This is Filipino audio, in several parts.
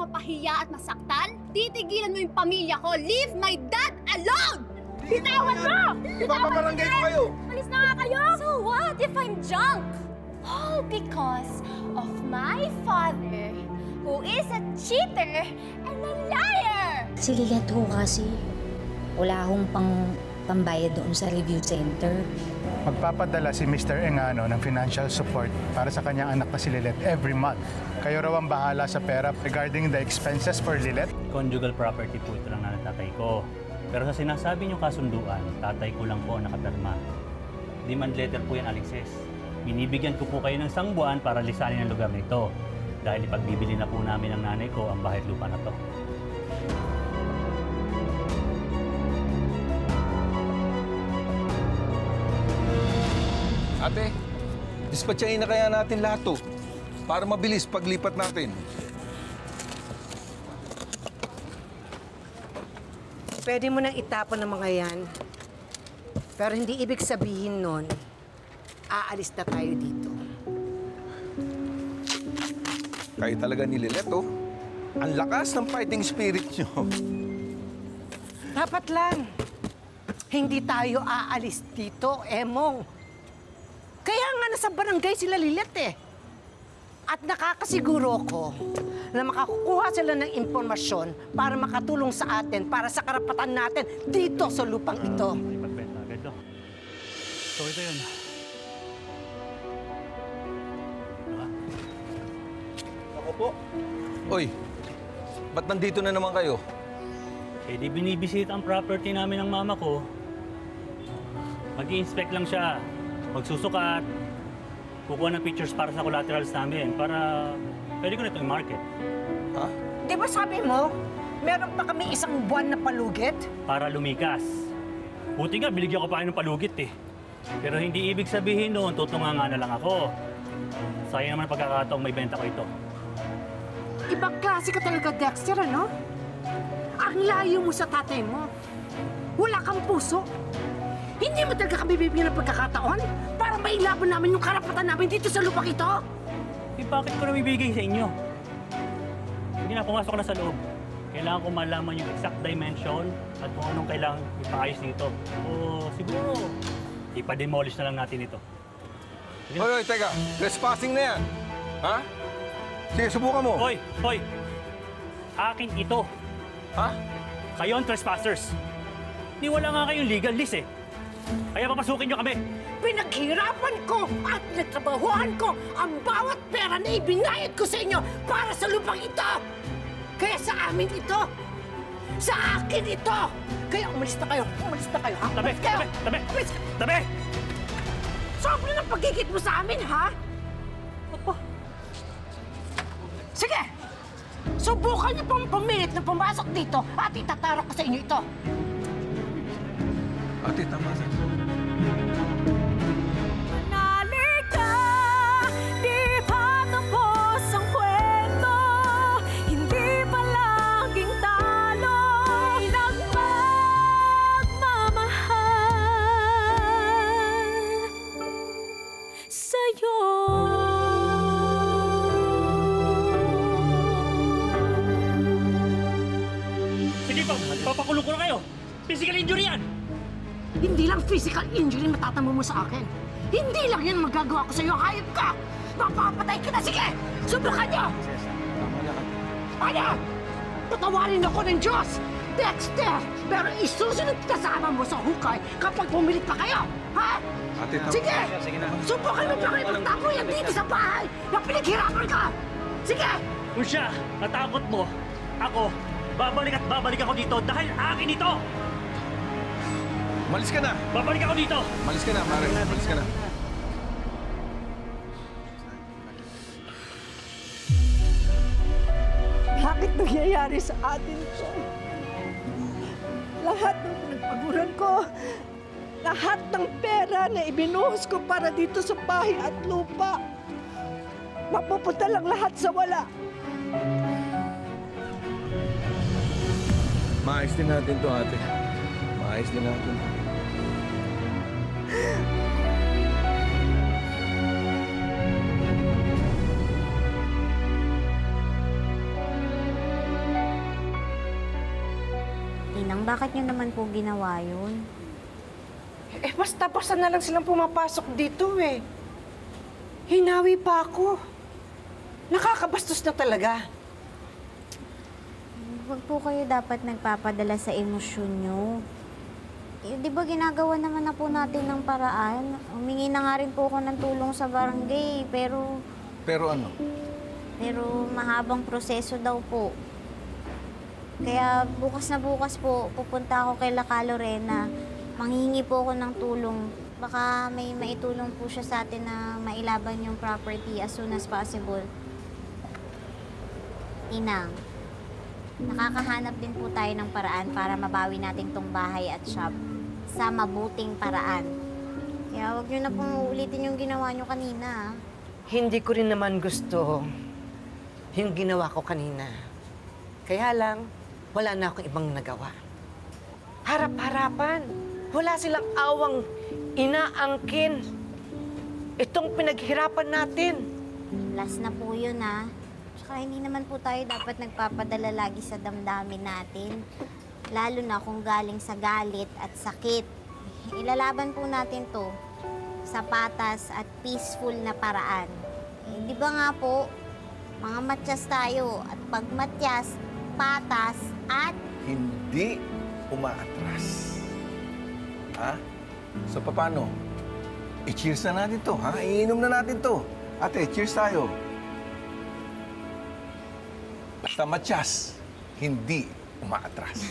mapahiya at masaktan, titigilan mo yung pamilya ko. Leave my dad alone! Bitawan mo! Ipapabarangay ko kayo! Alis na nga kayo! So what if I'm junk? All because of my father, who is a cheater and a liar! Si Lilet ho kasi, wala hong pambayad doon sa review center. Magpapadala si Mr. Engano ng financial support para sa kanyang anak na si Lilet every month. Kayo raw ang bahala sa pera regarding the expenses for Lilet. Conjugal property po ito lang ng tatay ko. Pero sa sinasabi niyong kasunduan, tatay ko lang po ang nakapirma. Demand letter po yan, Alexis. Binibigyan ko po kayo ng isang buwan para lisanin ang lugar nito. Dahil ipagbibili na po namin ng nanay ko ang bahay at lupa na to. Ate, dispatchahin na kaya natin lahat to para mabilis paglipat natin. Pwede mo nang itapon ng mga yan. Pero hindi ibig sabihin nun, aalis na tayo dito. Kayo talaga ni Lilet, oh. Ang lakas ng fighting spirit nyo. Dapat lang. Hindi tayo aalis dito, Emong. Kaya nga nasa barangay sila Lilet eh. At nakakasiguro ko na makakukuha sila ng impormasyon para makatulong sa atin, para sa karapatan natin dito sa lupang ito. Ipagbenta agad, no? So ito yun. Ako po. Oy, ba't nandito na naman kayo? Eh di binibisita ang property namin ng mama ko. Mag-i-inspect lang siya. Magsusukat. Kukuha ng pictures para sa collaterals namin. Para pwede ko na itong market. Ha? Di ba sabi mo, meron pa kami isang buwan na palugit? Para lumikas. Buti nga, binigyan ko pa kayo ng palugit eh. Pero hindi ibig sabihin noon, tutunganga na lang ako. Sayang naman pagkakataong may benta ko ito. Ibang klase ka talaga, Dexter, ano? Ang layo mo sa tatay mo. Wala kang puso. Hindi mo talaga kami bibigyan ng pagkakataon para mailaban namin yung karapatan namin dito sa lupang ito? Eh bakit ko na bibigay sa inyo? Hindi na, pumasok na sa loob. Kailangan ko malaman yung exact dimension at kung anong kailangan ipaayos dito. O siguro, ipa-demolish na lang natin ito. Sige na. Hoy, teka. Trespassing na yan. Ha? Sige, subukan mo. Hoy! Hoy! Akin ito. Ha? Kayo ang trespassers. Di wala nga kayong legal list eh. Kaya papasukin nyo kami. Pinaghirapan ko at nagtrabahuhan ko ang bawat pera na ibinayad ko sa inyo para sa lupang ito. Kaya sa amin ito. Sa akin ito. Kaya umalis na kayo. Umalis na kayo. Ha? Tabi! Umalis kayo. Tabi! Tabi! Umalis ka. Tabi! Sobrang ng pagigit mo sa amin, ha? Opo. Sige! Subukan niyo pong pumilit na pumasok dito at itatarok ko sa inyo ito. Ate, tama sa... Nalika, di pa tapos ang kwento. Hindi pa laging talo ng pagmamahal sa'yo. Sige pa! Papakulong ko na kayo! Physical injury yan! Hindi lang physical injury matatamo mo sa akin. Hindi lang yan magagawa ko sa iyo. Hayop ka! Mapapatay kita! Sige! Subukan niyo! Ano? Patawarin ako ng Diyos! Dexter! Pero isusunod kita sa ama mo sa hukay kapag pumilit pa kayo! Ha? Ate, tama. Sige! Subukan mo pa kayo magtapo yan dito sa bahay na pinaghirapan ka! Sige! Kung siya, natakot mo, ako, babalik at babalik ako dito dahil akin ito! Malis ka na! Babalik ako dito! Malis ka na, pare. Malis ka na. Bakit nangyayari sa atin to? Lahat ng pinagpaguran ko, lahat ng pera na ibinuhos ko para dito sa bahay at lupa, mapupunta lang lahat sa wala. Maayos din natin to, ate. Maayos din natin. Ninang, bakit niyo naman po ginawa yun? Eh, basta-basta na lang silang pumapasok dito eh. Hinawi pa ako. Nakakabastos na talaga. Huwag po kayo dapat nagpapadala sa emosyon nyo. Eh, di ba ginagawa naman na po natin ng paraan? Humingi na nga rin po ako ng tulong sa barangay, pero Pero ano? mahabang proseso daw po. Kaya bukas na bukas po, pupunta ako kay Laka Lorena. Manghihingi po ako ng tulong. Baka may maitulong po siya sa atin na mailaban yung property as soon as possible. Inang, nakakahanap din po tayo ng paraan para mabawi natin tong bahay at shop sa mabuting paraan. Kaya huwag niyo na pong uulitin yung ginawa niyo kanina. Hindi ko rin naman gusto yung ginawa ko kanina. Kaya lang, wala na akong ibang nagawa. Harap-harapan. Wala silang awang inaangkin. Itong pinaghirapan natin. Last na po yun, ha? Tsaka hindi naman po tayo dapat nagpapadala lagi sa damdamin natin. Lalo na kung galing sa galit at sakit. Ilalaban po natin to sa patas at peaceful na paraan. Eh, di ba nga po, mga matyas tayo. At pag matyas, patas at... Hindi umaatras. Ha? So, paano? I-cheers na natin to, ha? Iinom na natin to. Ate, cheers tayo. Basta matyas, hindi umaatras.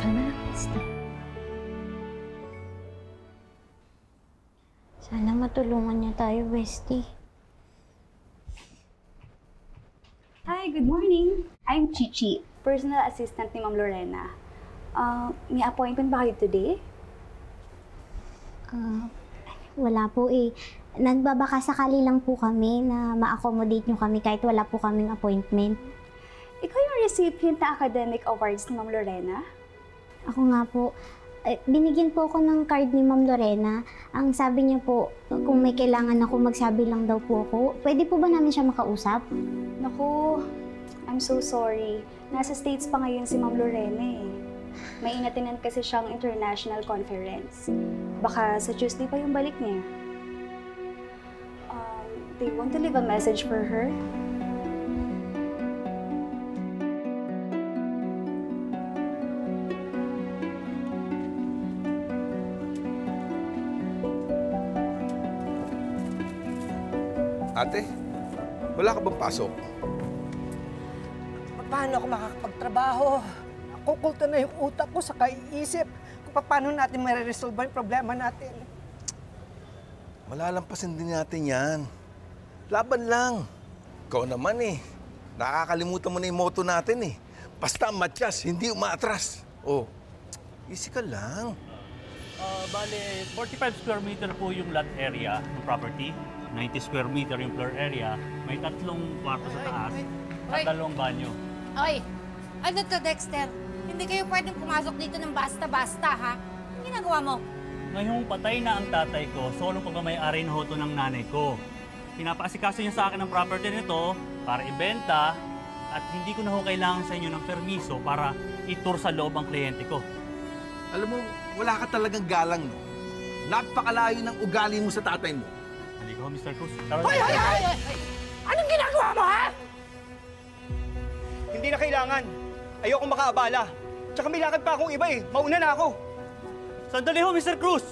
Kalma lang, basta. Sana matulungan niya tayo, bestie. Hi, good morning. I'm Chichi, personal assistant ni Ma'am Lorena. May appointment ba kayo today? Wala po eh. Nagbabaka sakali lang po kami na ma-accommodate niyo kami kahit wala po kaming appointment. Ikaw yung recipient na academic awards ni Ma'am Lorena? Ako nga po. Binigyan po ako ng card ni Ma'am Lorena. Ang sabi niya po, kung may kailangan ako, magsabi lang daw po ako. Pwede po ba namin siya makausap? Naku, I'm so sorry. Nasa States pa ngayon si Ma'am Lorena eh. May inatinan kasi siyang international conference. Baka sa Tuesday pa yung balik niya. Do you want to leave a message for her? Ate, wala ka bang pasok? Paano ako makakapagtrabaho? Kukulta na yung utak ko sa kaiisip kung paano natin mariresolve yung problema natin. Malalampasin din natin yan. Laban lang. Ikaw naman eh. Nakakalimutan mo na yung motto natin eh. Basta matyas, hindi umaatras. Oh, easy ka lang. Bale, 45 square meter po yung lot area ng property. 90 square meter yung floor area. May 3 kwarto sa taas at 2 banyo. Oy, ano to, Dexter? Hindi kayo pwedeng pumasok dito ng basta-basta, ha? Ang ginagawa mo? Ngayong patay na ang tatay ko, solo pagmamay-ari na hoto ng nanay ko. Pinapaasikaso niya sa akin ang property nito para ibenta at hindi ko na ho kailangan sa inyo ng permiso para i-tour sa loob ang kliyente ko. Alam mo, wala ka talagang galang, no? Napakalayo ng ugali mo sa tatay mo. Halika ho, Mr. Cruz. Hoy! Anong ginagawa mo, ha? Hindi na kailangan. Ayoko makaabala. Tsaka may lakad pa akong iba eh. Mauna na ako. Sandali ho, Mr. Cruz!